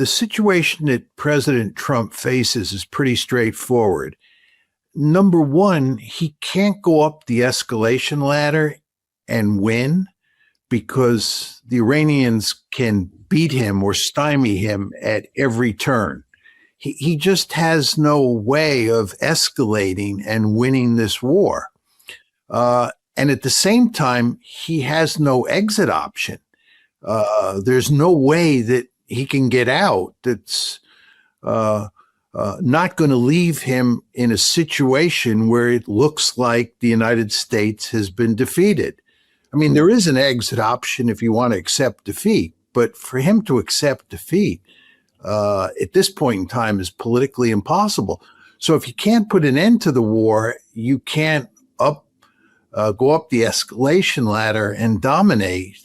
the situation that President Trump faces is pretty straightforward. Number one, he can't go up the escalation ladder and win because the Iranians can beat him or stymie him at every turn. He just has no way of escalating and winning this war. And at the same time, he has no exit option. There's no way that he can get out that's not going to leave him in a situation where it looks like the United States has been defeated. I mean, there is an exit option if you want to accept defeat, but for him to accept defeat at this point in time is politically impossible. So if you can't put an end to the war, you can't go up the escalation ladder and dominate.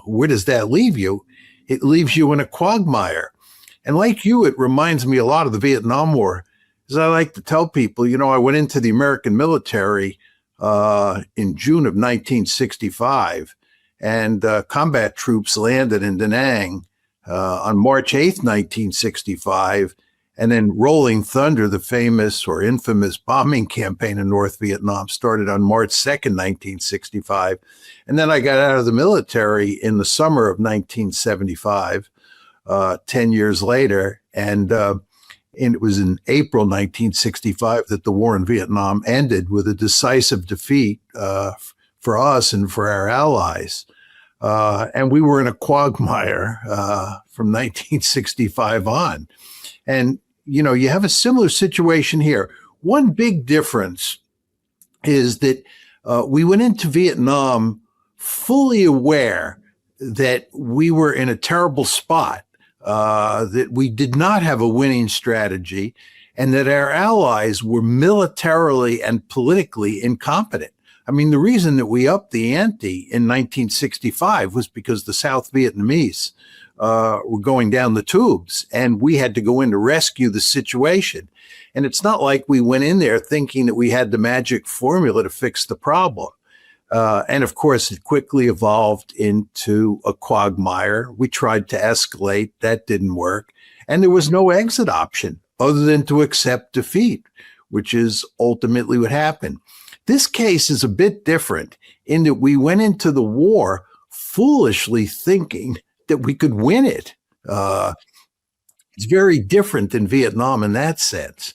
Where does that leave you? It leaves you in a quagmire. And like you, it reminds me a lot of the Vietnam War. As I like to tell people, I went into the American military in June of 1965, and combat troops landed in Da Nang on March 8th, 1965, and then Rolling Thunder, the famous or infamous bombing campaign in North Vietnam, started on March 2nd, 1965. And then I got out of the military in the summer of 1975. 10 years later, and it was in April 1965 that the war in Vietnam ended with a decisive defeat for us and for our allies. And we were in a quagmire from 1965 on. And, you have a similar situation here. One big difference is that we went into Vietnam fully aware that we were in a terrible spot. That we did not have a winning strategy, and that our allies were militarily and politically incompetent. I mean, the reason that we upped the ante in 1965 was because the South Vietnamese were going down the tubes, and we had to go in to rescue the situation. And it's not like we went in there thinking that we had the magic formula to fix the problem. And of course, it quickly evolved into a quagmire. We tried to escalate. That didn't work. And there was no exit option other than to accept defeat, which is ultimately what happened. This case is a bit different in that we went into the war foolishly thinking that we could win it. It's very different than Vietnam in that sense.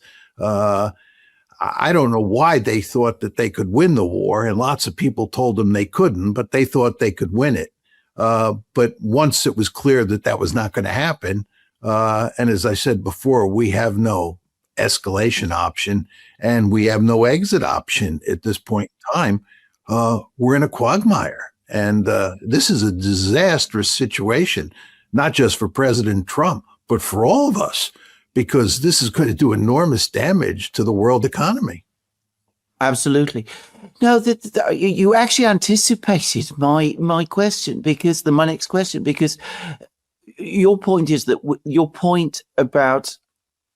I don't know why they thought that they could win the war, and lots of people told them they couldn't, but they thought they could win it. But once it was clear that that was not going to happen, and as I said before, we have no escalation option and we have no exit option at this point in time, we're in a quagmire. And this is a disastrous situation, not just for President Trump, but for all of us, because this is going to do enormous damage to the world economy. Absolutely. No, you actually anticipated my question, because my next question, because your point is that your point about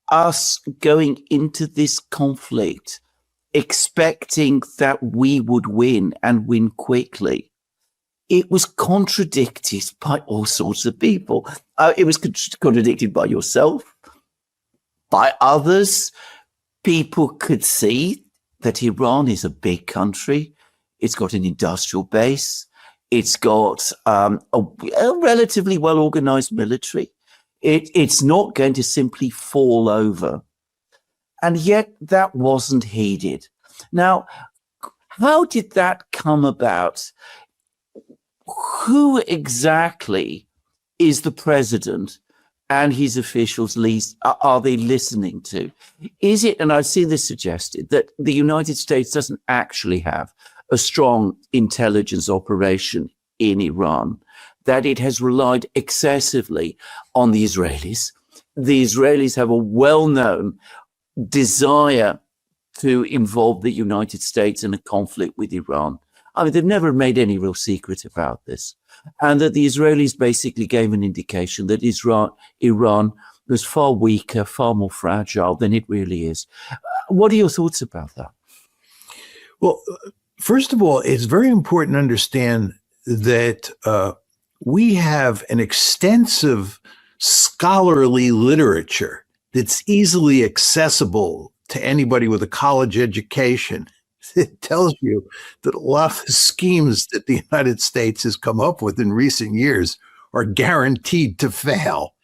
us going into this conflict expecting that we would win and win quickly, it was contradicted by all sorts of people. It was contradicted by yourself, by others. People could see that Iran is a big country. It's got an industrial base. It's got a relatively well-organized military. It's not going to simply fall over. And yet that wasn't heeded. Now, how did that come about? Who exactly is the president and his officials are they listening to? Is it, and I've seen this suggested, that the United States doesn't actually have a strong intelligence operation in Iran, that it has relied excessively on the Israelis. The Israelis have a well-known desire to involve the United States in a conflict with Iran. I mean, they've never made any real secret about this. And that the Israelis basically gave an indication that Iran was far weaker, far more fragile than it really is. What are your thoughts about that? Well, first of all, it's very important to understand that we have an extensive scholarly literature that's easily accessible to anybody with a college education, it tells you that a lot of the schemes that the United States has come up with in recent years are guaranteed to fail.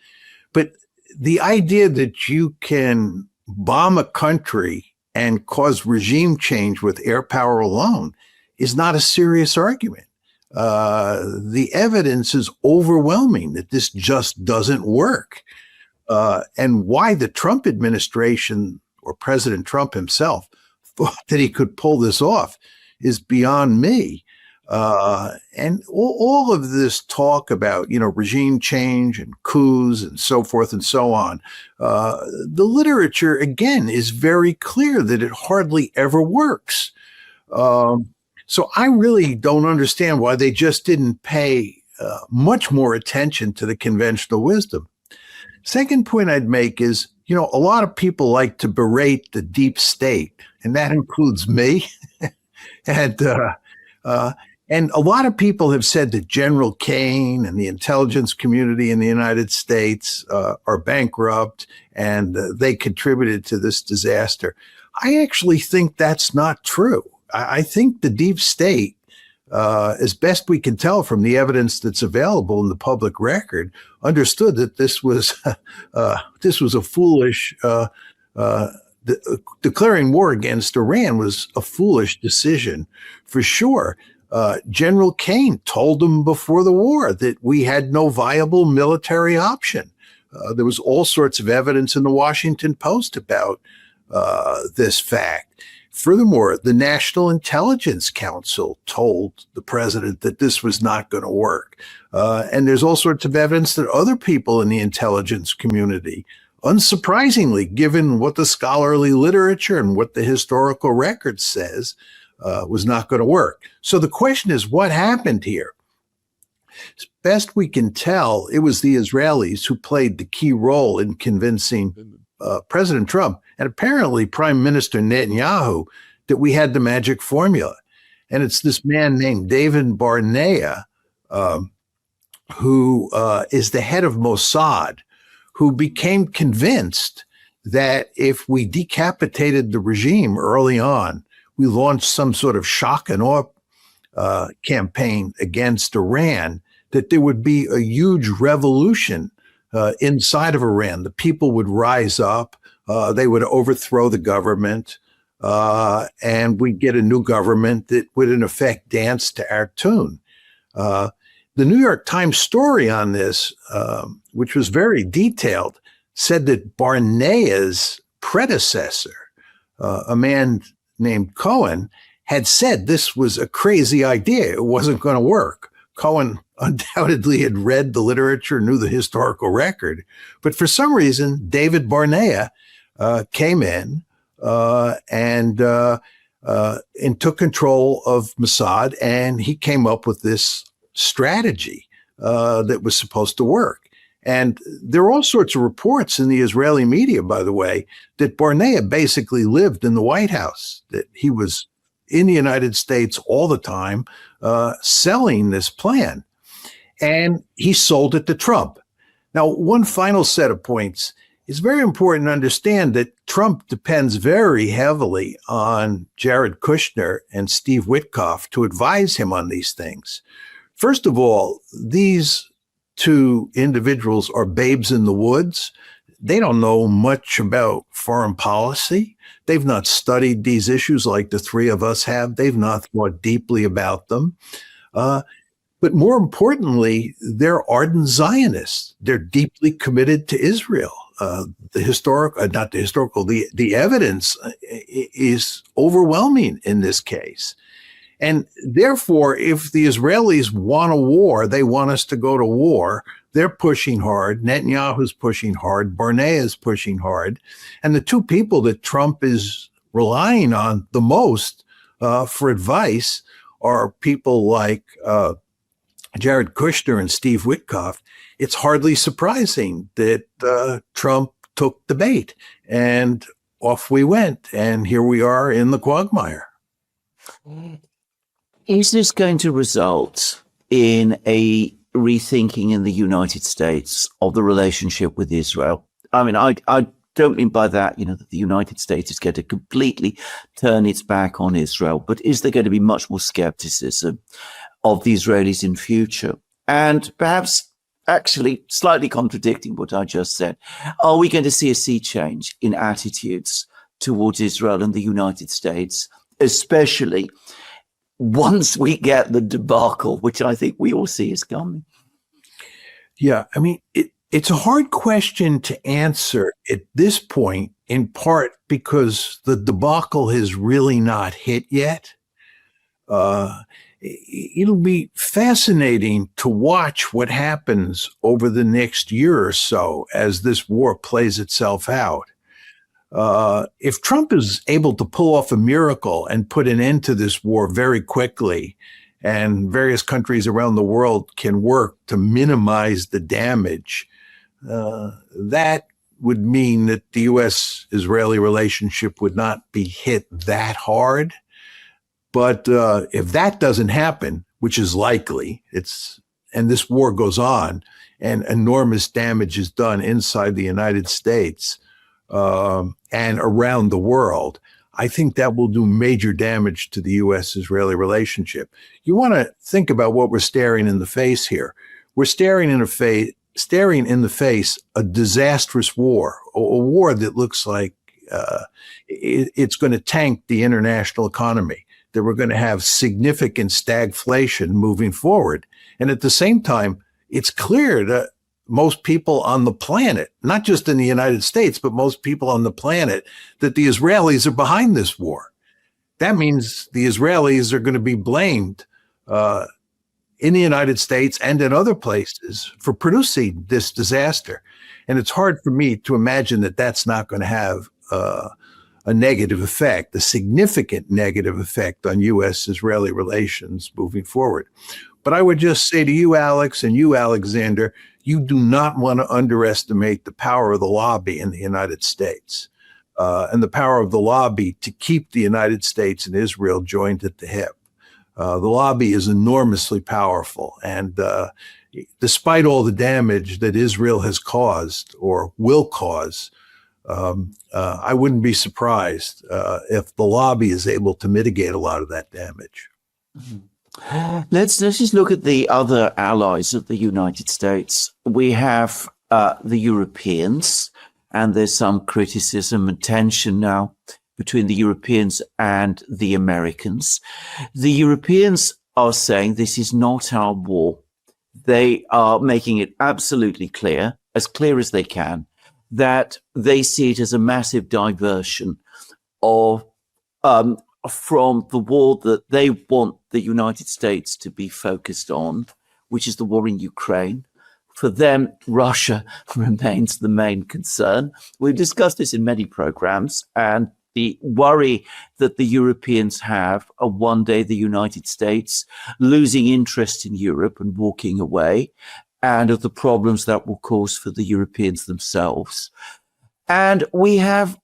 But the idea that you can bomb a country and cause regime change with air power alone is not a serious argument. The evidence is overwhelming that this just doesn't work. And why the Trump administration or President Trump himself thought that he could pull this off is beyond me. And all of this talk about, regime change and coups and so forth and so on, the literature, again, is very clear that it hardly ever works. So I really don't understand why they just didn't pay much more attention to the conventional wisdom. Second point I'd make is, a lot of people like to berate the deep state, and that includes me. And a lot of people have said that General Kane and the intelligence community in the United States are bankrupt and they contributed to this disaster. I actually think that's not true. I think the deep state, as best we can tell from the evidence that's available in the public record, understood that this was a foolish declaring war against Iran was a foolish decision for sure. General Kane told them before the war that we had no viable military option. There was all sorts of evidence in the Washington Post about this fact. Furthermore, the National Intelligence Council told the president that this was not going to work. And there's all sorts of evidence that other people in the intelligence community, unsurprisingly, given what the scholarly literature and what the historical record says, was not going to work. So the question is, what happened here? As best we can tell, it was the Israelis who played the key role in convincing President Trump and apparently Prime Minister Netanyahu that we had the magic formula. And it's this man named David Barnea, who is the head of Mossad, who became convinced that if we decapitated the regime early on, we launched some sort of shock and awe campaign against Iran, that there would be a huge revolution inside of Iran. The people would rise up, they would overthrow the government, and we'd get a new government that would, in effect, dance to our tune. The New York Times story on this, which was very detailed, said that Barnea's predecessor, a man named Cohen, had said this was a crazy idea. It wasn't going to work. Cohen undoubtedly had read the literature, knew the historical record. But for some reason, David Barnea came in and took control of Mossad, and he came up with this strategy that was supposed to work. And there are all sorts of reports in the Israeli media, by the way, that Barnea basically lived in the White House, that he was in the United States all the time selling this plan. And he sold it to Trump. Now, one final set of points. It's very important to understand that Trump depends very heavily on Jared Kushner and Steve Witkoff to advise him on these things. First of all, these two individuals are babes in the woods. They don't know much about foreign policy. They've not studied these issues like the three of us have. They've not thought deeply about them. But more importantly, they're ardent Zionists. They're deeply committed to Israel. The evidence is overwhelming in this case. And therefore, if the Israelis want a war, they want us to go to war, they're pushing hard. Netanyahu's pushing hard. Barnea is pushing hard. And the two people that Trump is relying on the most for advice are people like Jared Kushner and Steve Witkoff. It's hardly surprising that Trump took the bait and off we went. And here we are in the quagmire. Is this going to result in a rethinking in the United States of the relationship with Israel. I mean, I don't mean by that, that the United States is going to completely turn its back on Israel, but is there going to be much more skepticism of the Israelis in future? And perhaps actually slightly contradicting what I just said, are we going to see a sea change in attitudes towards Israel and the United States, especially once we get the debacle, which I think we all see is coming? Yeah, I mean, it's a hard question to answer at this point, in part because the debacle has really not hit yet. It'll be fascinating to watch what happens over the next year or so as this war plays itself out. If Trump is able to pull off a miracle and put an end to this war very quickly, and various countries around the world can work to minimize the damage, that would mean that the U.S.-Israeli relationship would not be hit that hard. But if that doesn't happen, which is likely, and this war goes on and enormous damage is done inside the United States and around the world, I think that will do major damage to the U.S.-Israeli relationship. You want to think about what we're staring in the face here. We're staring in the face a disastrous war, a war that looks like it's going to tank the international economy, that we're going to have significant stagflation moving forward. And at the same time, it's clear that most people on the planet, not just in the United States, but most people on the planet, that the Israelis are behind this war. That means the Israelis are going to be blamed in the United States and in other places for producing this disaster. And it's hard for me to imagine that that's not going to have a negative effect, a significant negative effect on U.S.-Israeli relations moving forward. But I would just say to you, Alex, and you, Alexander, you do not want to underestimate the power of the lobby in the United States and the power of the lobby to keep the United States and Israel joined at the hip. The lobby is enormously powerful. And despite all the damage that Israel has caused or will cause, I wouldn't be surprised if the lobby is able to mitigate a lot of that damage. Let's just look at the other allies of the United States. We have the Europeans, and there's some criticism and tension now between the Europeans and the Americans. The Europeans are saying this is not our war. They are making it absolutely clear as they can, that they see it as a massive diversion of from the war that they want the United States to be focused on, which is the war in Ukraine. For them, Russia remains the main concern. We've discussed this in many programs, and the worry that the Europeans have of one day the United States losing interest in Europe and walking away, and of the problems that will cause for the Europeans themselves. And we have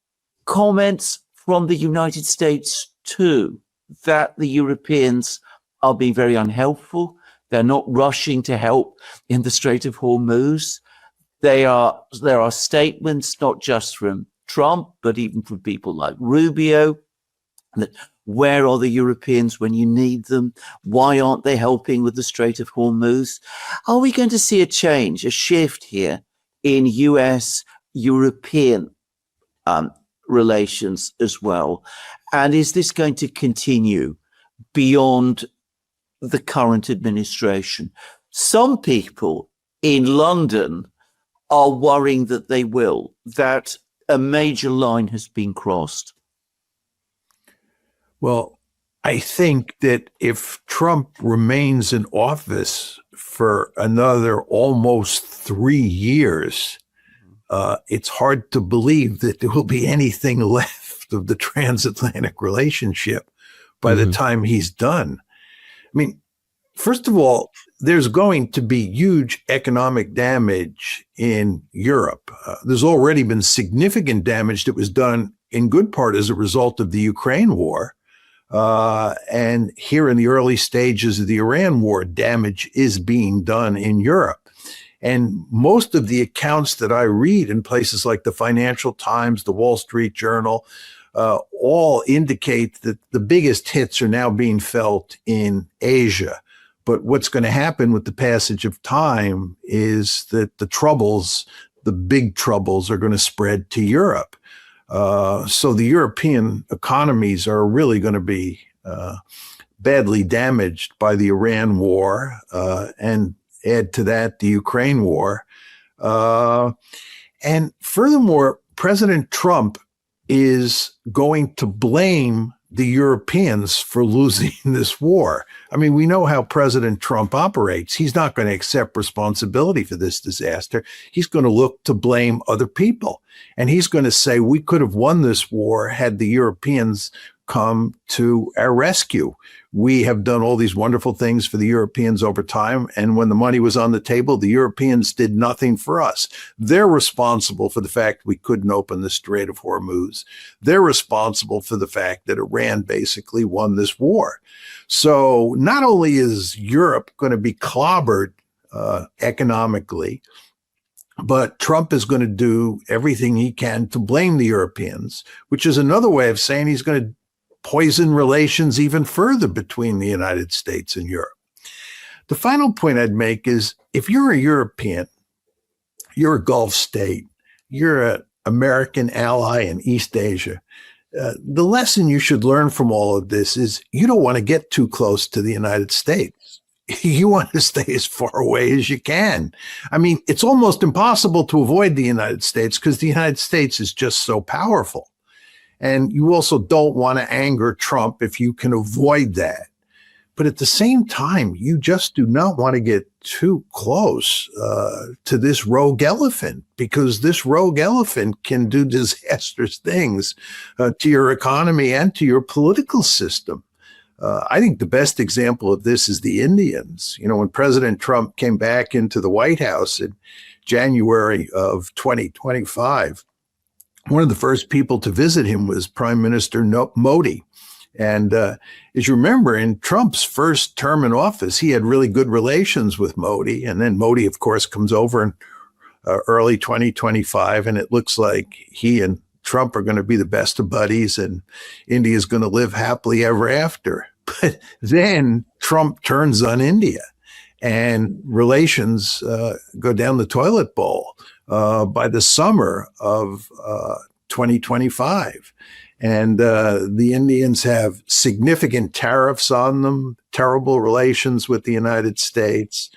comments from the United States too, that the Europeans are being very unhelpful. They're not rushing to help in the Strait of Hormuz. There are statements not just from Trump, but even from people like Rubio, that where are the Europeans when you need them? Why aren't they helping with the Strait of Hormuz? Are we going to see a change, a shift here in US-European relations as well? And is this going to continue beyond the current administration? Some people in London are worrying that they will, that a major line has been crossed. Well, I think that if Trump remains in office for another almost 3 years, it's hard to believe that there will be anything left of the transatlantic relationship by the time he's done. I mean, first of all, there's going to be huge economic damage in Europe. There's already been significant damage that was done in good part as a result of the Ukraine war. And here in the early stages of the Iran war, damage is being done in Europe. And most of the accounts that I read in places like the Financial Times, the Wall Street Journal, all indicate that the biggest hits are now being felt in Asia. But what's going to happen with the passage of time is that the big troubles, are going to spread to Europe. So the European economies are really going to be badly damaged by the Iran war, and add to that the Ukraine war. And furthermore, President Trump is going to blame the Europeans for losing this war. I mean, we know how President Trump operates. He's not going to accept responsibility for this disaster. He's going to look to blame other people. And he's going to say, we could have won this war had the Europeans come to our rescue. We have done all these wonderful things for the Europeans over time. And when the money was on the table, the Europeans did nothing for us. They're responsible for the fact we couldn't open the Strait of Hormuz. They're responsible for the fact that Iran basically won this war. So not only is Europe going to be clobbered economically, but Trump is going to do everything he can to blame the Europeans, which is another way of saying he's going to poison relations even further between the United States and Europe. The final point I'd make is if you're a European, you're a Gulf state, you're an American ally in East Asia, the lesson you should learn from all of this is you don't want to get too close to the United States. You want to stay as far away as you can. I mean, it's almost impossible to avoid the United States because the United States is just so powerful. And you also don't want to anger Trump if you can avoid that. But at the same time, you just do not want to get too close to this rogue elephant, because this rogue elephant can do disastrous things to your economy and to your political system. I think the best example of this is the Indians. You know, when President Trump came back into the White House in January of 2025, one of the first people to visit him was Prime Minister Modi. And as you remember, in Trump's first term in office, he had really good relations with Modi. And then Modi, of course, comes over in early 2025, and it looks like he and Trump are going to be the best of buddies, and India is going to live happily ever after. But then Trump turns on India, and relations go down the toilet bowl by the summer of 2025. And the Indians have significant tariffs on them, terrible relations with the United States.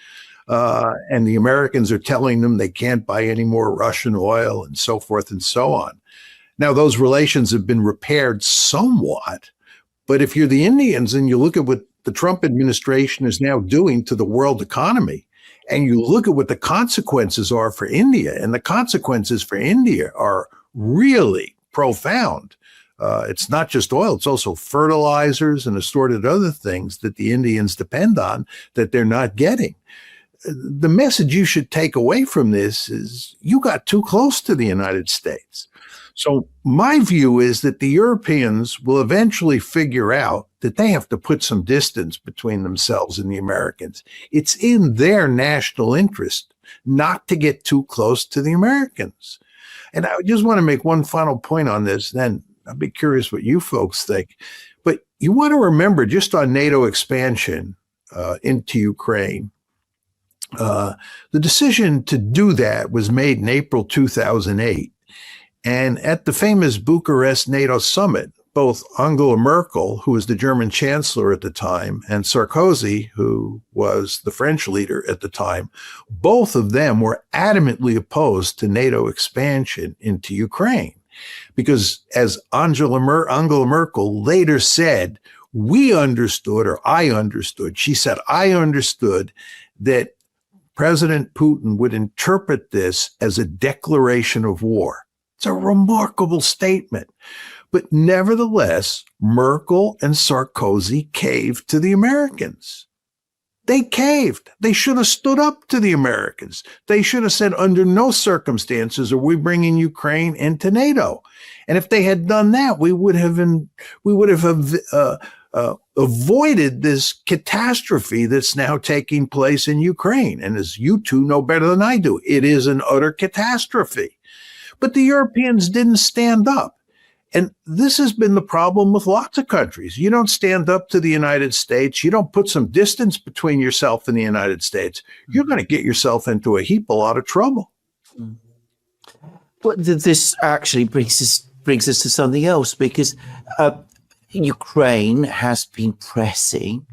And the Americans are telling them they can't buy any more Russian oil and so forth and so on. Now, those relations have been repaired somewhat. But if you're the Indians and you look at what the Trump administration is now doing to the world economy, and you look at what the consequences are for India, and the consequences for India are really profound. It's not just oil, it's also fertilizers and assorted other things that the Indians depend on that they're not getting. The message you should take away from this is you got too close to the United States. So my view is that the Europeans will eventually figure out that they have to put some distance between themselves and the Americans. It's in their national interest not to get too close to the Americans. And I just want to make one final point on this, then I'd be curious what you folks think. But you want to remember, just on NATO expansion into Ukraine, the decision to do that was made in April 2008. And at the famous Bucharest NATO summit, both Angela Merkel, who was the German chancellor at the time, and Sarkozy, who was the French leader at the time, both of them were adamantly opposed to NATO expansion into Ukraine. Because as Angela Merkel later said, we understood, or I understood, she said, I understood that President Putin would interpret this as a declaration of war. It's a remarkable statement. But nevertheless, Merkel and Sarkozy caved to the Americans. They caved. They should have stood up to the Americans. They should have said, under no circumstances are we bringing Ukraine into NATO. And if they had done that, we would have avoided this catastrophe that's now taking place in Ukraine. And as you two know better than I do, it is an utter catastrophe. But the Europeans didn't stand up. And this has been the problem with lots of countries. You don't stand up to the United States. You don't put some distance between yourself and the United States. You're going to get yourself into a heap, a lot of trouble. But this actually brings us to something else, because Ukraine has been pressing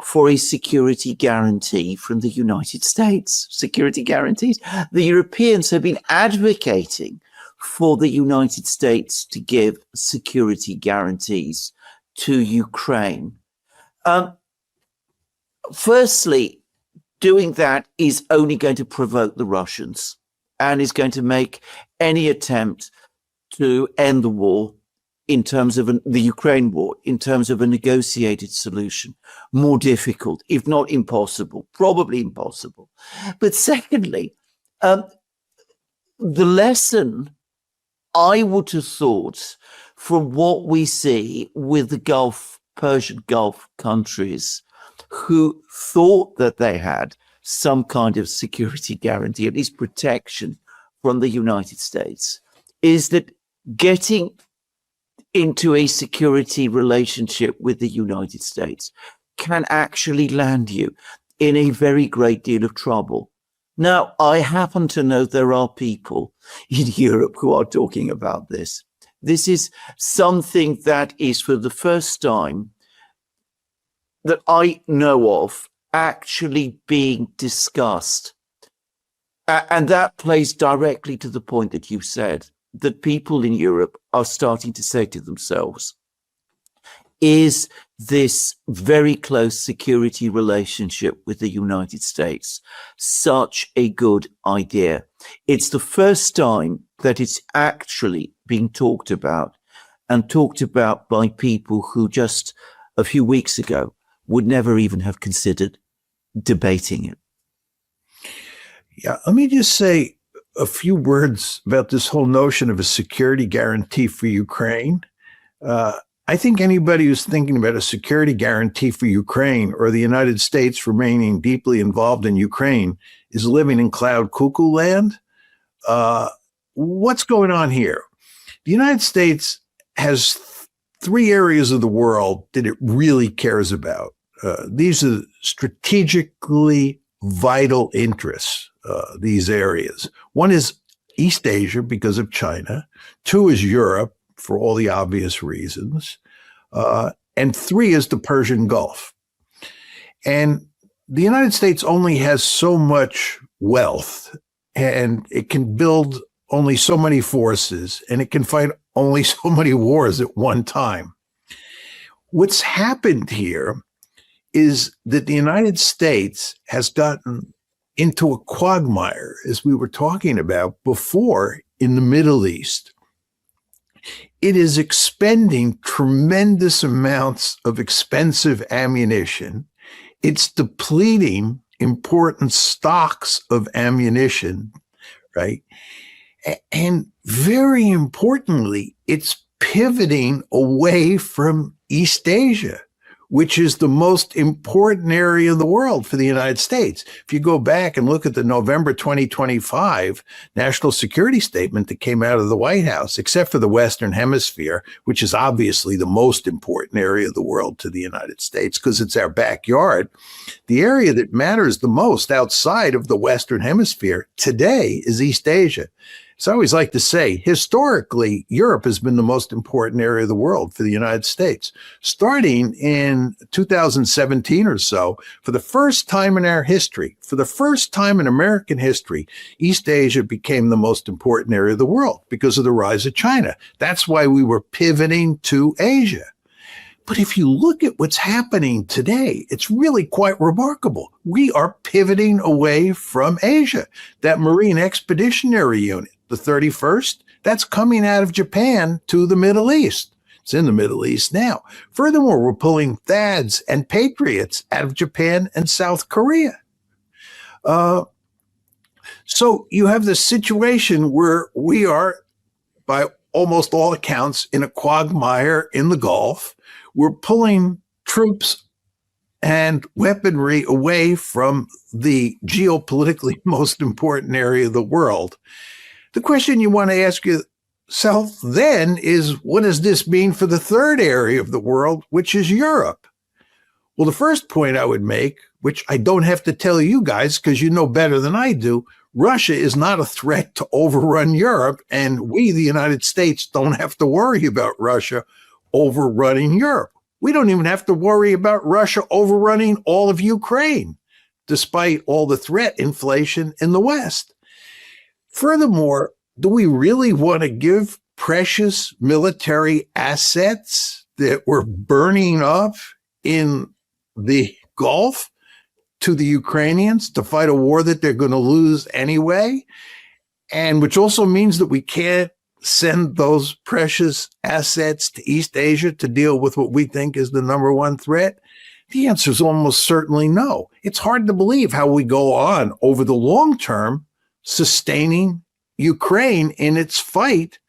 for a security guarantee from the United States. Security guarantees. The Europeans have been advocating for the United States to give security guarantees to Ukraine. Firstly, doing that is only going to provoke the Russians and is going to make any attempt to end the war in terms of the Ukraine war, in terms of a negotiated solution, more difficult, if not impossible, probably impossible. But secondly, the lesson I would have thought from what we see with the Persian Gulf countries who thought that they had some kind of security guarantee, at least protection from the United States, is that getting into a security relationship with the United States can actually land you in a very great deal of trouble. Now, I happen to know there are people in Europe who are talking about this. This is something that is for the first time that I know of actually being discussed. And that plays directly to the point that you said, that people in Europe are starting to say to themselves, is this very close security relationship with the United States such a good idea? It's the first time that it's actually being talked about, and talked about by people who just a few weeks ago would never even have considered debating it. Yeah, let me just say a few words about this whole notion of a security guarantee for Ukraine. I think anybody who's thinking about a security guarantee for Ukraine or the United States remaining deeply involved in Ukraine is living in cloud cuckoo land. What's going on here? The United States has three areas of the world that it really cares about. These are strategically vital interests, these areas. One is East Asia because of China. Two is Europe for all the obvious reasons. And three is the Persian Gulf. And the United States only has so much wealth, and it can build only so many forces, and it can fight only so many wars at one time. What's happened here is that the United States has gotten into a quagmire, as we were talking about before, in the Middle East. It is expending tremendous amounts of expensive ammunition. It's depleting important stocks of ammunition, right? And very importantly, it's pivoting away from East Asia, which is the most important area of the world for the United States. If you go back and look at the November 2025 national security statement that came out of the White House, except for the Western Hemisphere, which is obviously the most important area of the world to the United States because it's our backyard, the area that matters the most outside of the Western Hemisphere today is East Asia. So I always like to say, historically, Europe has been the most important area of the world for the United States. Starting in 2017 or so, for the first time in our history, for the first time in American history, East Asia became the most important area of the world because of the rise of China. That's why we were pivoting to Asia. But if you look at what's happening today, it's really quite remarkable. We are pivoting away from Asia. That Marine Expeditionary Unit, the 31st, that's coming out of Japan to the Middle East. It's in the Middle East now. Furthermore, we're pulling THAADs and Patriots out of Japan and South Korea. So you have this situation where we are, by almost all accounts, in a quagmire in the Gulf. we're pulling troops and weaponry away from the geopolitically most important area of the world. The question you want to ask yourself then is, what does this mean for the third area of the world, which is Europe? Well, the first point I would make, which I don't have to tell you guys because you know better than I do, Russia is not a threat to overrun Europe, and we, the United States, don't have to worry about Russia overrunning Europe. We don't even have to worry about Russia overrunning all of Ukraine, despite all the threat inflation in the West. Furthermore, do we really want to give precious military assets that we're burning up in the Gulf to the Ukrainians to fight a war that they're going to lose anyway? And which also means that we can't send those precious assets to East Asia to deal with what we think is the number one threat? The answer is almost certainly no. It's hard to believe how we go on over the long term sustaining Ukraine in its fight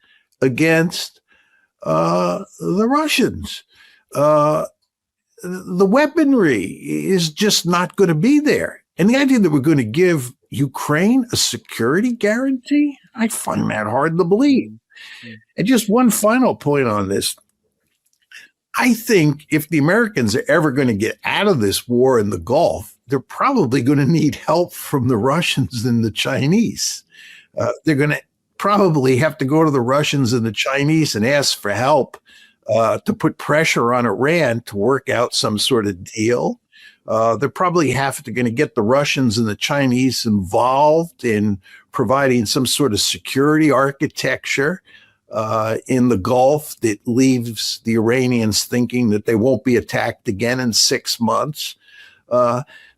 against the Russians. The weaponry is just not going to be there. And the idea that we're going to give Ukraine a security guarantee, I find that hard to believe. And just one final point on this. I think if the Americans are ever going to get out of this war in the Gulf, they're probably going to need help from the Russians and the Chinese. They're going to probably have to go to the Russians and the Chinese and ask for help to put pressure on Iran to work out some sort of deal. They're probably going to get the Russians and the Chinese involved in providing some sort of security architecture in the Gulf that leaves the Iranians thinking that they won't be attacked again in 6 months.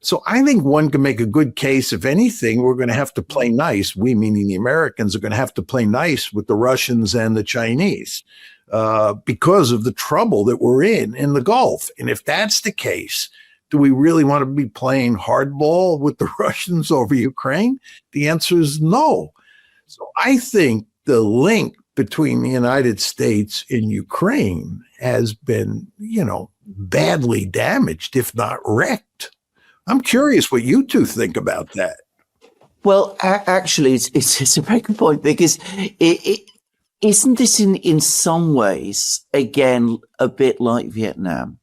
So I think one can make a good case. If anything, we're going to have to play nice. We, meaning the Americans, are going to have to play nice with the Russians and the Chinese because of the trouble that we're in the Gulf. And if that's the case, do we really want to be playing hardball with the Russians over Ukraine? The answer is no. So I think the link between the United States and Ukraine has been, badly damaged, if not wrecked. I'm curious what you two think about that. Well, actually, it's a very good point, because isn't this in some ways, again, a bit like Vietnam?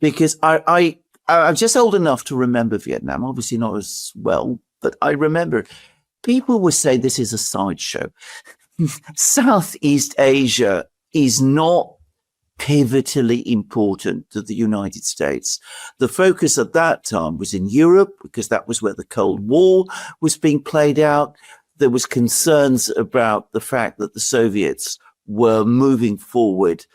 Because I'm just old enough to remember Vietnam, obviously not as well, but I remember people would say this is a sideshow. Southeast Asia is not pivotally important to the United States. The focus at that time was in Europe, because that was where the Cold War was being played out. There was concerns about the fact that the Soviets were moving forward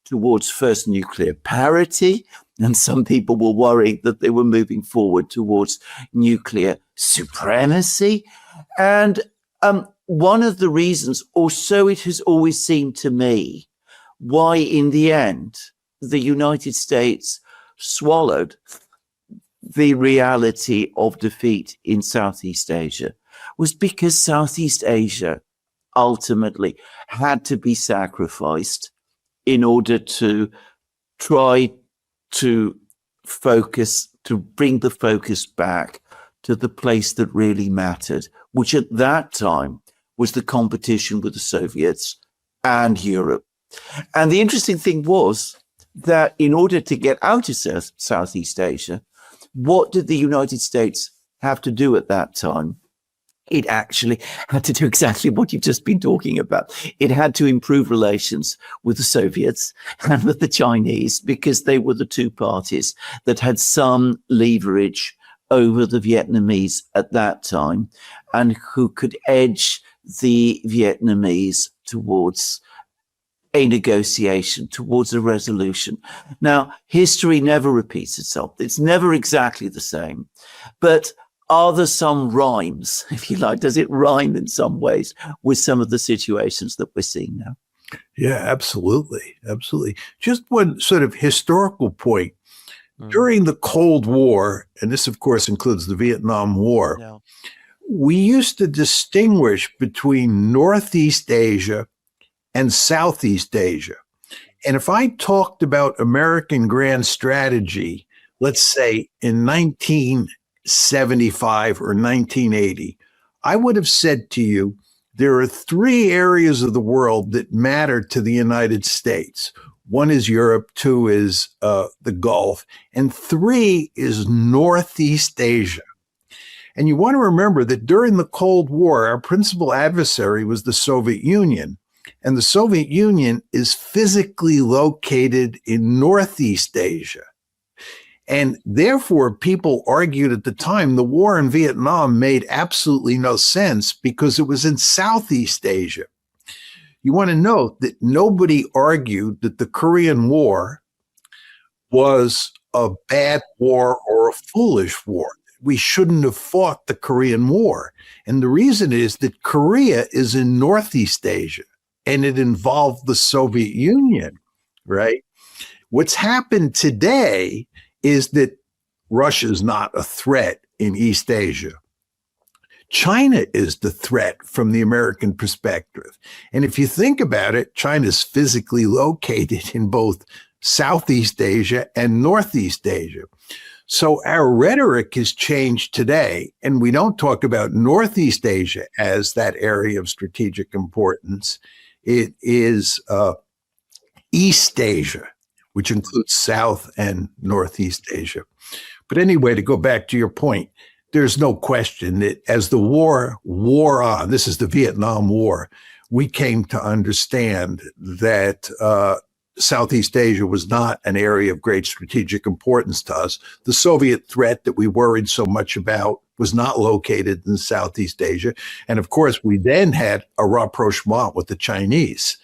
towards first nuclear parity, and some people were worried that they were moving forward towards nuclear supremacy. And one of the reasons, or so it has always seemed to me, why in the end the United States swallowed the reality of defeat in Southeast Asia was because Southeast Asia ultimately had to be sacrificed in order to try to focus, to bring the focus back to the place that really mattered, which at that time was the competition with the Soviets and Europe. And the interesting thing was that in order to get out of Southeast Asia, what did the United States have to do at that time? It actually had to do exactly what you've just been talking about. It had to improve relations with the Soviets and with the Chinese, because they were the two parties that had some leverage over the Vietnamese at that time, and who could edge the Vietnamese towards a negotiation, towards a resolution. Now, history never repeats itself. It's never exactly the same. But are there some rhymes, if you like? Does it rhyme in some ways with some of the situations that we're seeing now? Yeah, absolutely. Absolutely. Just one sort of historical point. During the Cold War, and this, of course, includes the Vietnam War, we used to distinguish between Northeast Asia and Southeast Asia. And if I talked about American grand strategy, let's say in 1975 or 1980, I would have said to you, there are three areas of the world that matter to the United States. One is Europe, two is the Gulf, and three is Northeast Asia. And you want to remember that during the Cold War, our principal adversary was the Soviet Union. And the Soviet Union is physically located in Northeast Asia. And therefore, people argued at the time the war in Vietnam made absolutely no sense because it was in Southeast Asia. You want to note that nobody argued that the Korean War was a bad war or a foolish war. We shouldn't have fought the Korean War. And the reason is that Korea is in Northeast Asia and it involved the Soviet Union, right? What's happened today is that Russia's not a threat in East Asia. China is the threat from the American perspective. And if you think about it, China's physically located in both Southeast Asia and Northeast Asia. So our rhetoric has changed today, and we don't talk about Northeast Asia as that area of strategic importance. It is East Asia, which includes South and Northeast Asia. But anyway, to go back to your point, there's no question that as the war wore on, this is the Vietnam War, we came to understand that Southeast Asia was not an area of great strategic importance to us. The Soviet threat that we worried so much about was not located in Southeast Asia. And of course, we then had a rapprochement with the Chinese,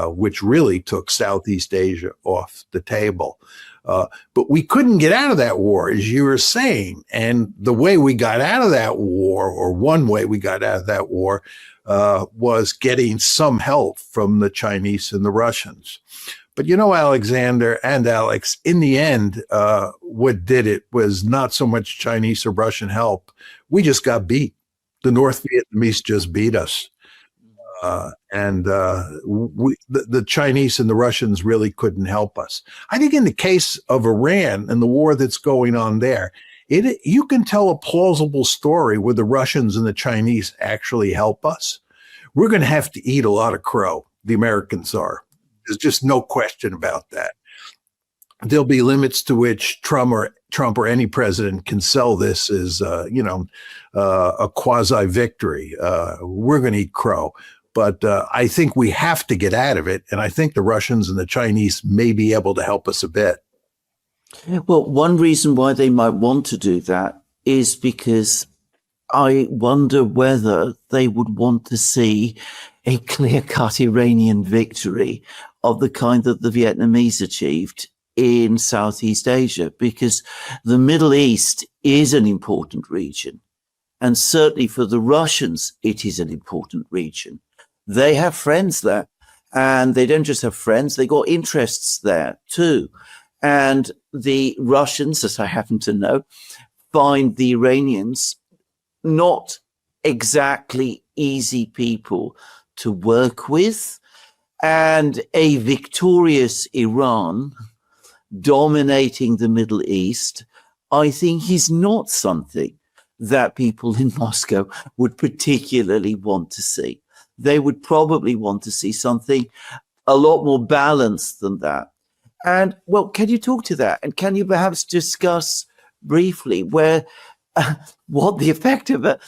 which really took Southeast Asia off the table. But we couldn't get out of that war, as you were saying. And the way we got out of that war, or one way we got out of that war, was getting some help from the Chinese and the Russians. But you know, Alexander and Alex, in the end, what did it was not so much Chinese or Russian help. We just got beat. The North Vietnamese just beat us. The Chinese and the Russians really couldn't help us. I think in the case of Iran and the war that's going on there, you can tell a plausible story where the Russians and the Chinese actually help us. We're going to have to eat a lot of crow. The Americans are. There's just no question about that. There'll be limits to which Trump or any president can sell this as, a quasi victory. We're going to eat crow. But I think we have to get out of it. And I think the Russians and the Chinese may be able to help us a bit. Well, one reason why they might want to do that is because I wonder whether they would want to see a clear-cut Iranian victory of the kind that the Vietnamese achieved in Southeast Asia, because the Middle East is an important region. And certainly for the Russians, it is an important region. They have friends there, and they don't just have friends, they got interests there too. And the Russians, as I happen to know, find the Iranians not exactly easy people to work with. And a victorious Iran dominating the Middle East, I think is not something that people in Moscow would particularly want to see. They would probably want to see something a lot more balanced than that. And, well, can you talk to that? And can you perhaps discuss briefly what the effect of a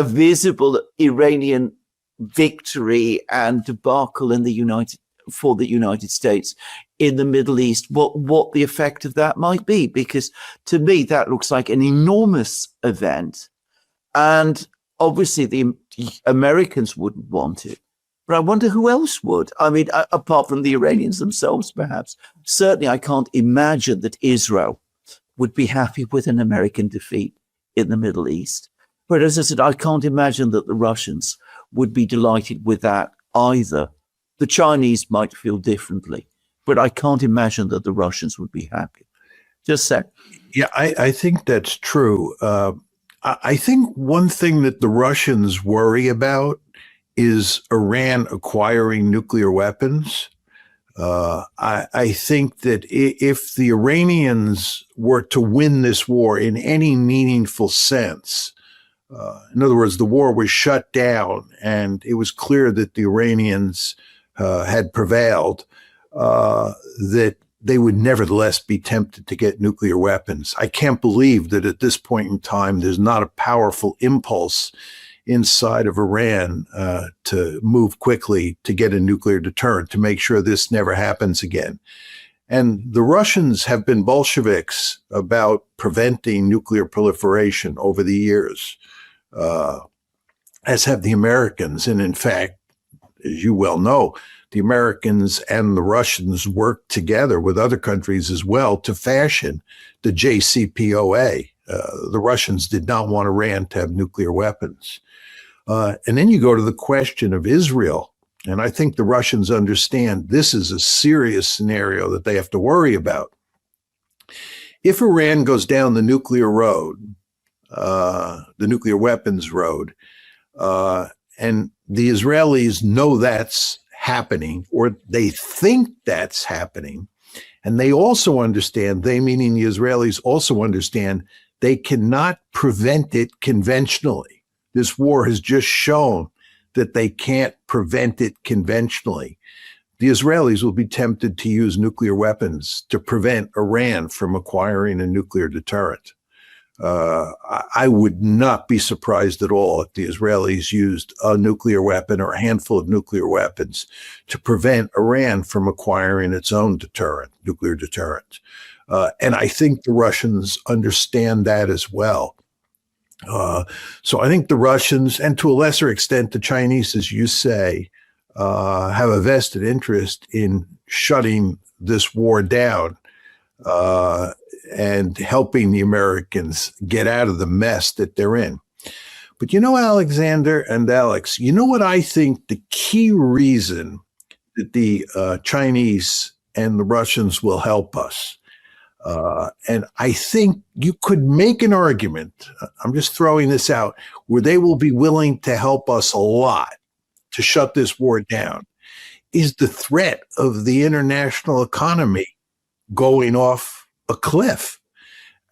visible Iranian victory and debacle in the United States in the Middle East, what the effect of that might be? Because to me, that looks like an enormous event. And obviously the Americans wouldn't want it. But I wonder who else would. I mean, apart from the Iranians themselves, perhaps. Certainly, I can't imagine that Israel would be happy with an American defeat in the Middle East. But as I said, I can't imagine that the Russians would be delighted with that either. The Chinese might feel differently, but I can't imagine that the Russians would be happy. Just say. Yeah, I think that's true. I think one thing that the Russians worry about is Iran acquiring nuclear weapons. I think that if the Iranians were to win this war in any meaningful sense, in other words, the war was shut down and it was clear that the Iranians had prevailed, that they would nevertheless be tempted to get nuclear weapons. I can't believe that at this point in time, there's not a powerful impulse inside of Iran to move quickly to get a nuclear deterrent, to make sure this never happens again. And the Russians have been Bolsheviks about preventing nuclear proliferation over the years, as have the Americans. And in fact, as you well know, the Americans and the Russians worked together with other countries as well to fashion the JCPOA. The Russians did not want Iran to have nuclear weapons. And then you go to the question of Israel. And I think the Russians understand this is a serious scenario that they have to worry about. If Iran goes down the nuclear road, the nuclear weapons road, and the Israelis know that's happening, or they think that's happening, and they also understand, they meaning the Israelis also understand, they cannot prevent it conventionally. This war has just shown that they can't prevent it conventionally. The Israelis will be tempted to use nuclear weapons to prevent Iran from acquiring a nuclear deterrent. I would not be surprised at all if the Israelis used a nuclear weapon or a handful of nuclear weapons to prevent Iran from acquiring its own deterrent, nuclear deterrent. And I think the Russians understand that as well. So I think the Russians, and to a lesser extent the Chinese, as you say, have a vested interest in shutting this war down and helping the Americans get out of the mess that they're in. But you know, Alexander and Alex, you know what I think the key reason that the Chinese and the Russians will help us? And I think you could make an argument, I'm just throwing this out, where they will be willing to help us a lot to shut this war down, is the threat of the international economy going off a cliff.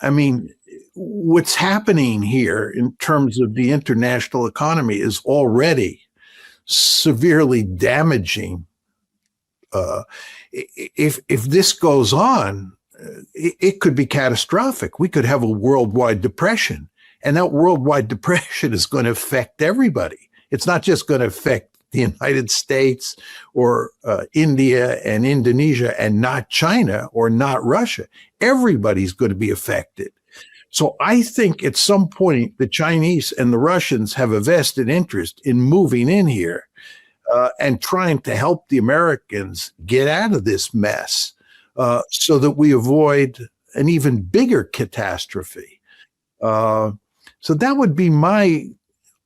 I mean, what's happening here in terms of the international economy is already severely damaging. If this goes on, it could be catastrophic. We could have a worldwide depression, and that worldwide depression is going to affect everybody. It's not just going to affect the United States or India and Indonesia and not China or not Russia. Everybody's going to be affected. So I think at some point the Chinese and the Russians have a vested interest in moving in here and trying to help the Americans get out of this mess so that we avoid an even bigger catastrophe. So that would be my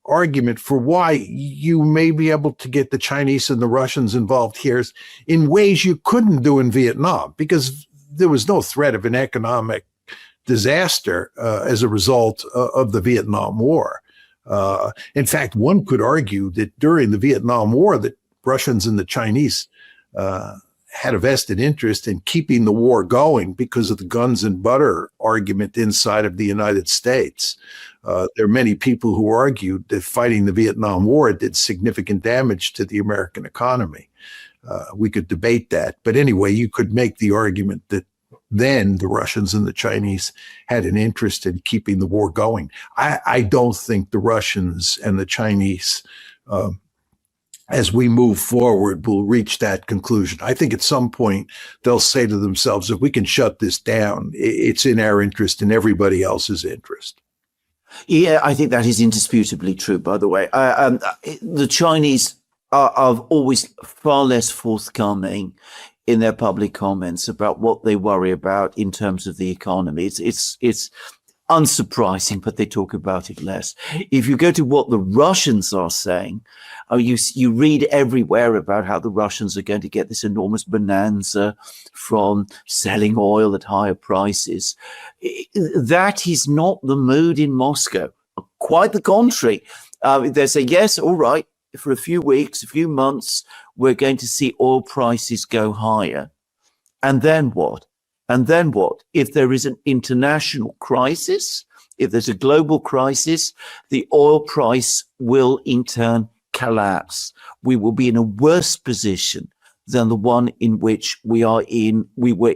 argument for why you may be able to get the Chinese and the Russians involved here in ways you couldn't do in Vietnam, because there was no threat of an economic disaster as a result of the Vietnam War. In fact, one could argue that during the Vietnam War, the Russians and the Chinese had a vested interest in keeping the war going because of the guns and butter argument inside of the United States. There are many people who argued that fighting the Vietnam War did significant damage to the American economy. We could debate that. But anyway, you could make the argument that then the Russians and the Chinese had an interest in keeping the war going. I don't think the Russians and the Chinese, as we move forward, will reach that conclusion. I think at some point they'll say to themselves, if we can shut this down, it's in our interest and everybody else's interest. Yeah, I think that is indisputably true, by the way. The Chinese are always far less forthcoming in their public comments about what they worry about in terms of the economy. It's unsurprising, but they talk about it less. If you go to what the Russians are saying, you read everywhere about how the Russians are going to get this enormous bonanza from selling oil at higher prices. That is not the mood in Moscow. Quite the contrary. They say, yes, all right, for a few weeks, a few months, we're going to see oil prices go higher. And then what? And then what? If there is an international crisis, if there's a global crisis, the oil price will in turn collapse. We will be in a worse position than the one in which we were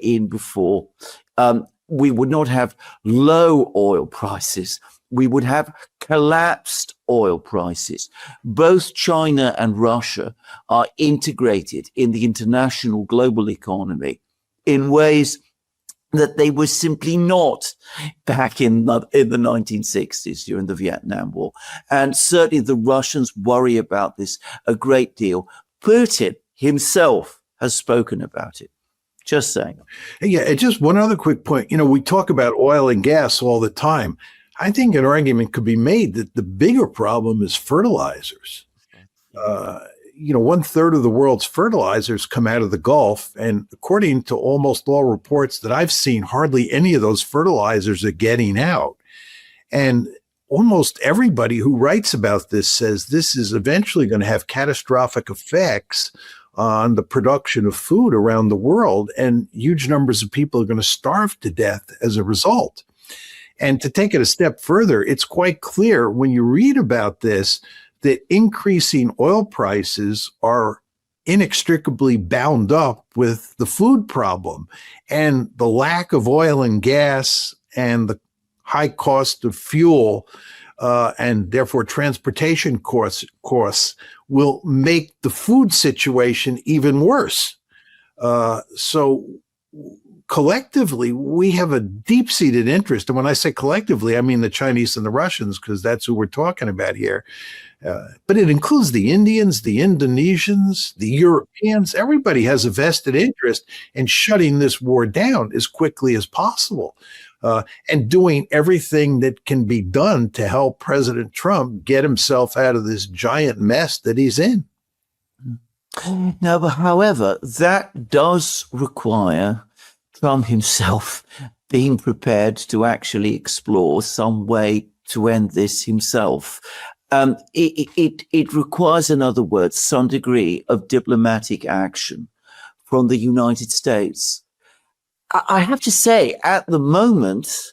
in before. We would not have low oil prices. We would have collapsed oil prices. Both China and Russia are integrated in the international global economy in ways that they were simply not back in the 1960s during the Vietnam War. And certainly the Russians worry about this a great deal. Putin himself has spoken about it. Just saying. Yeah, and just one other quick point. We talk about oil and gas all the time. I think an argument could be made that the bigger problem is fertilizers. 1/3 of the world's fertilizers come out of the Gulf. And according to almost all reports that I've seen, hardly any of those fertilizers are getting out. And almost everybody who writes about this says this is eventually going to have catastrophic effects on the production of food around the world. And huge numbers of people are going to starve to death as a result. And to take it a step further, it's quite clear when you read about this that increasing oil prices are inextricably bound up with the food problem, and the lack of oil and gas and the high cost of fuel and therefore transportation costs will make the food situation even worse. So collectively, we have a deep-seated interest. And when I say collectively, I mean the Chinese and the Russians, because that's who we're talking about here. But it includes the Indians, the Indonesians, the Europeans. Everybody has a vested interest in shutting this war down as quickly as possible and doing everything that can be done to help President Trump get himself out of this giant mess that he's in. Now, but however, that does require Trump himself being prepared to actually explore some way to end this himself. It requires, in other words, some degree of diplomatic action from the United States. I have to say, at the moment,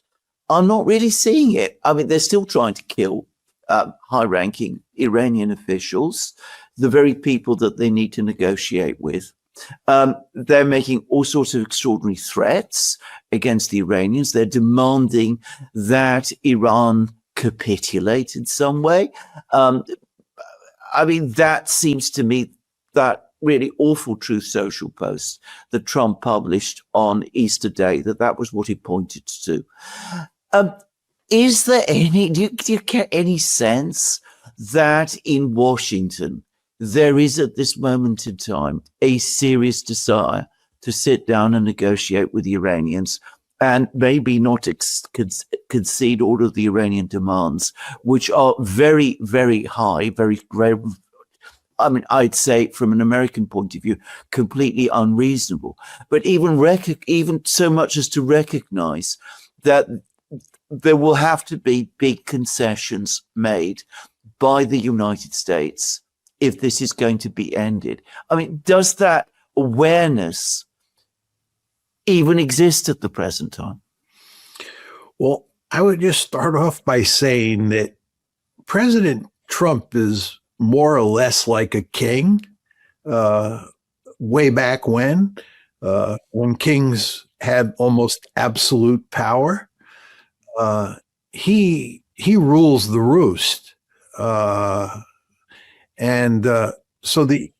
I'm not really seeing it. I mean, they're still trying to kill high-ranking Iranian officials, the very people that they need to negotiate with. They're making all sorts of extraordinary threats against the Iranians. They're demanding that Iran capitulate in some way. I mean, that seems to me that really awful Truth Social post that Trump published on Easter Day, that was what he pointed to. Is there any, do you get any sense that in Washington, there is at this moment in time a serious desire to sit down and negotiate with the Iranians and maybe not concede all of the Iranian demands, which are very, very high, very, I mean, I'd say from an American point of view, completely unreasonable. But even so much as to recognize that there will have to be big concessions made by the United States if this is going to be ended. I mean, does that awareness even exist at the present time? Well, I would just start off by saying that President Trump is more or less like a king way back when kings had almost absolute power. He rules the roost. And so the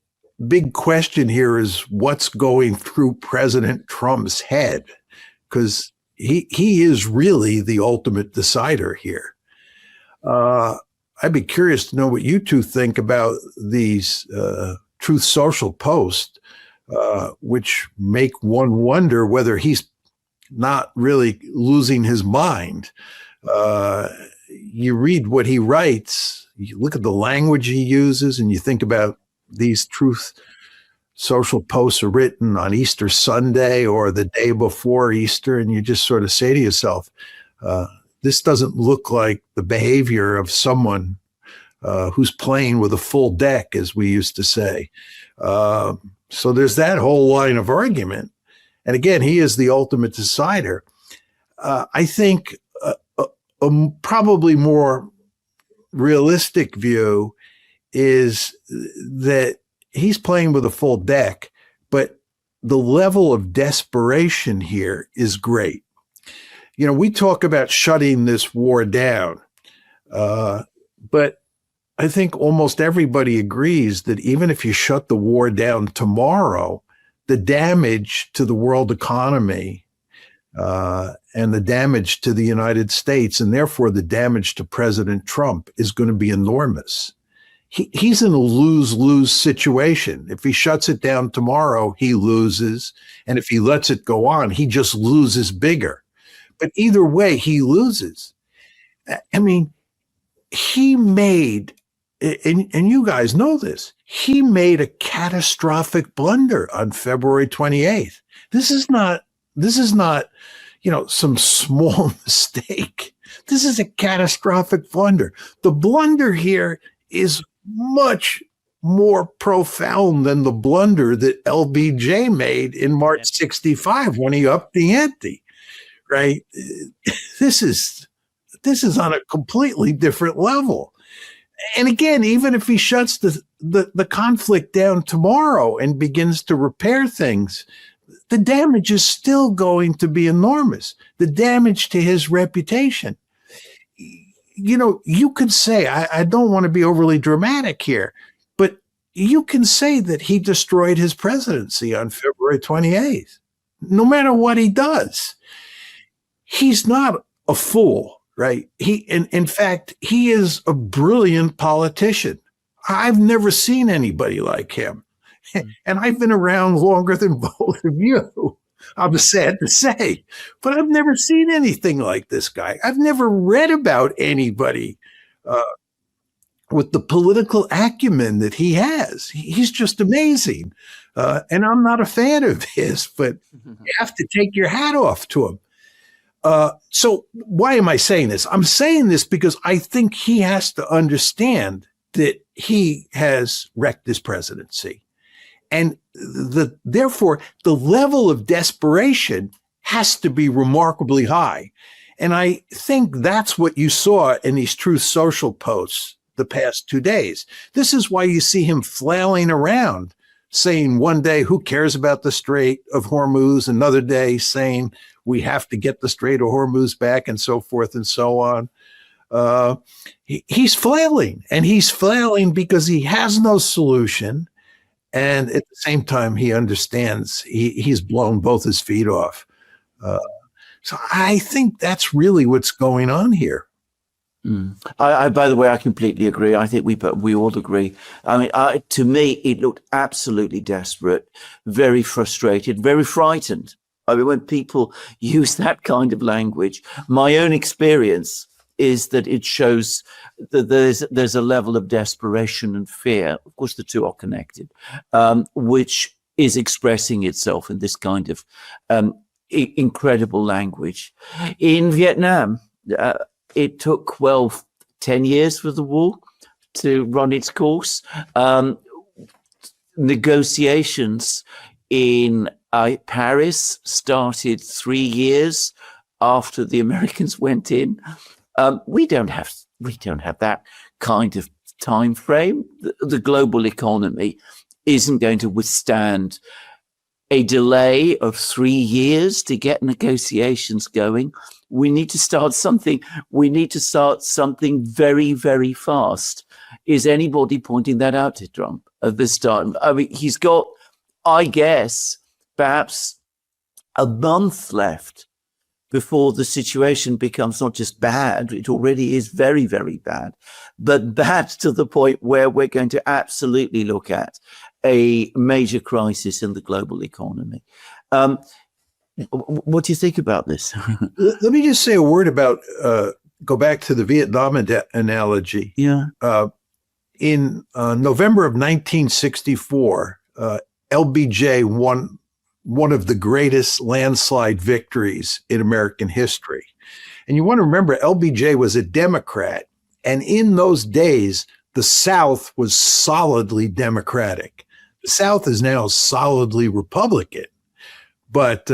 big question here is what's going through President Trump's head, because he is really the ultimate decider here. I'd be curious to know what you two think about these Truth Social posts, which make one wonder whether he's not really losing his mind. You read what he writes, you look at the language he uses, and you think about these Truth Social posts are written on Easter Sunday or the day before Easter, and you just sort of say to yourself, this doesn't look like the behavior of someone who's playing with a full deck, as we used to say. So there's that whole line of argument. And again, he is the ultimate decider. I think a probably more realistic view is that he's playing with a full deck, but the level of desperation here is great. You know, we talk about shutting this war down, but I think almost everybody agrees that even if you shut the war down tomorrow, the damage to the world economy and the damage to the United States, and therefore the damage to President Trump, is going to be enormous. He's in a lose-lose situation. If he shuts it down tomorrow, he loses. And if he lets it go on, he just loses bigger. But either way, he loses. I mean, he made, and you guys know this, he made a catastrophic blunder on February 28th. This is not, you know, some small mistake. This is a catastrophic blunder. The blunder here is much more profound than the blunder that LBJ made in March 65 when he upped the ante, right? This is on a completely different level. And again, even if he shuts the conflict down tomorrow and begins to repair things, the damage is still going to be enormous. The damage to his reputation. You know, you could say, I don't want to be overly dramatic here, but you can say that he destroyed his presidency on February 28th. No matter what he does, he's not a fool, right? In fact, he is a brilliant politician. I've never seen anybody like him. And I've been around longer than both of you. I'm sad to say, but I've never seen anything like this guy. I've never read about anybody with the political acumen that he has. He's just amazing. And I'm not a fan of his, but you have to take your hat off to him. So why am I saying this? I'm saying this because I think he has to understand that he has wrecked his presidency. And therefore, the level of desperation has to be remarkably high. And I think that's what you saw in these Truth Social posts the past 2 days. This is why you see him flailing around, saying one day, who cares about the Strait of Hormuz? Another day saying, we have to get the Strait of Hormuz back, and so forth and so on. He's flailing, and he's flailing because he has no solution. And at the same time, he understands he's blown both his feet off. So I think that's really what's going on here. I by the way, I completely agree. I think we all agree. I mean, to me, it looked absolutely desperate, very frustrated, very frightened. I mean, when people use that kind of language, my own experience is that it shows that there's a level of desperation and fear. Of course, the two are connected, which is expressing itself in this kind of incredible language. In Vietnam, it took 10 years for the war to run its course. Negotiations in Paris started 3 years after the Americans went in. We don't have that kind of time frame. The global economy isn't going to withstand a delay of 3 years to get negotiations going. We need to start something. We need to start something very, very fast. Is anybody pointing that out to Trump at this time? I mean, he's got, I guess, perhaps a month left before the situation becomes not just bad, it already is very, very bad, but bad to the point where we're going to absolutely look at a major crisis in the global economy. What do you think about this? Let me just say a word about, go back to the Vietnam analogy. Yeah. In November of 1964, LBJ won one of the greatest landslide victories in American history. And you want to remember, LBJ was a Democrat. And in those days, the South was solidly Democratic. The South is now solidly Republican, but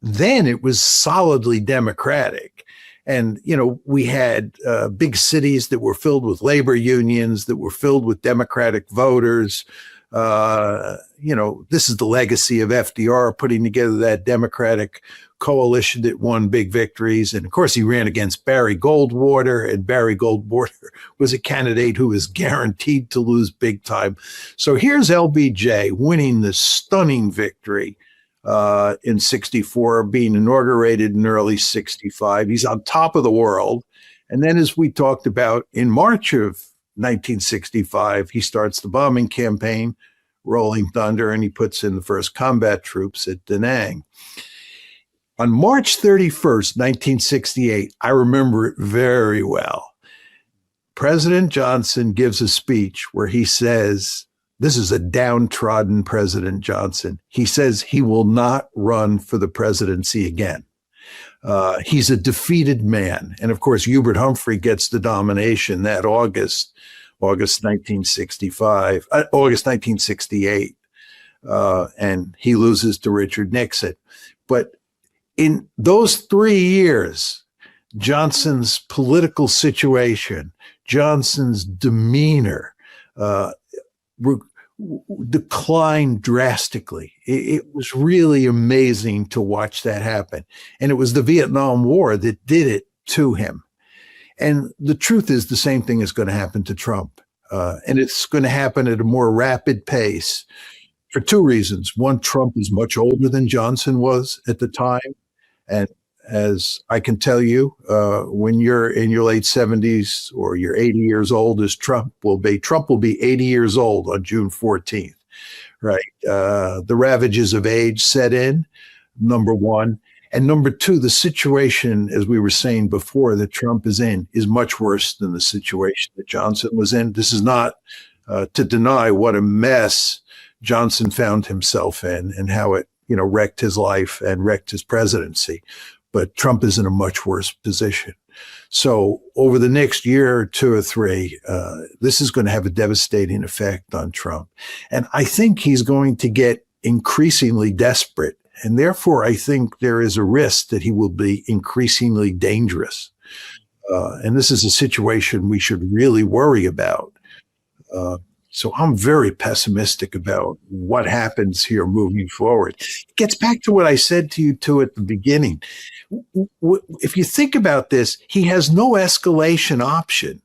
then it was solidly Democratic. And, we had big cities that were filled with labor unions, that were filled with Democratic voters. This is the legacy of FDR putting together that Democratic coalition that won big victories. And of course, he ran against Barry Goldwater, and Barry Goldwater was a candidate who was guaranteed to lose big time. So here's LBJ winning this stunning victory in 64, being inaugurated in early 65. He's on top of the world. And then, as we talked about, in March of 1965, he starts the bombing campaign, Rolling Thunder, and he puts in the first combat troops at Da Nang. On March 31st, 1968, I remember it very well. President Johnson gives a speech where he says, this is a downtrodden President Johnson. He says he will not run for the presidency again. He's a defeated man. And of course, Hubert Humphrey gets the nomination that August 1968. And he loses to Richard Nixon. But in those 3 years, Johnson's political situation, Johnson's demeanor, declined drastically. It was really amazing to watch that happen. And it was the Vietnam War that did it to him. And the truth is the same thing is going to happen to Trump. And it's going to happen at a more rapid pace for two reasons. One, Trump is much older than Johnson was at the time. And as I can tell you, when you're in your late 70s or you're 80 years old, as Trump will be 80 years old on June 14th, right? The ravages of age set in, number one. And number two, the situation, as we were saying before, that Trump is in is much worse than the situation that Johnson was in. This is not to deny what a mess Johnson found himself in and how it, wrecked his life and wrecked his presidency. But Trump is in a much worse position. So over the next year or two or three, this is going to have a devastating effect on Trump. And I think he's going to get increasingly desperate. And therefore, I think there is a risk that he will be increasingly dangerous. And this is a situation we should really worry about. So I'm very pessimistic about what happens here moving forward. It gets back to what I said to you too at the beginning. If you think about this, he has no escalation option.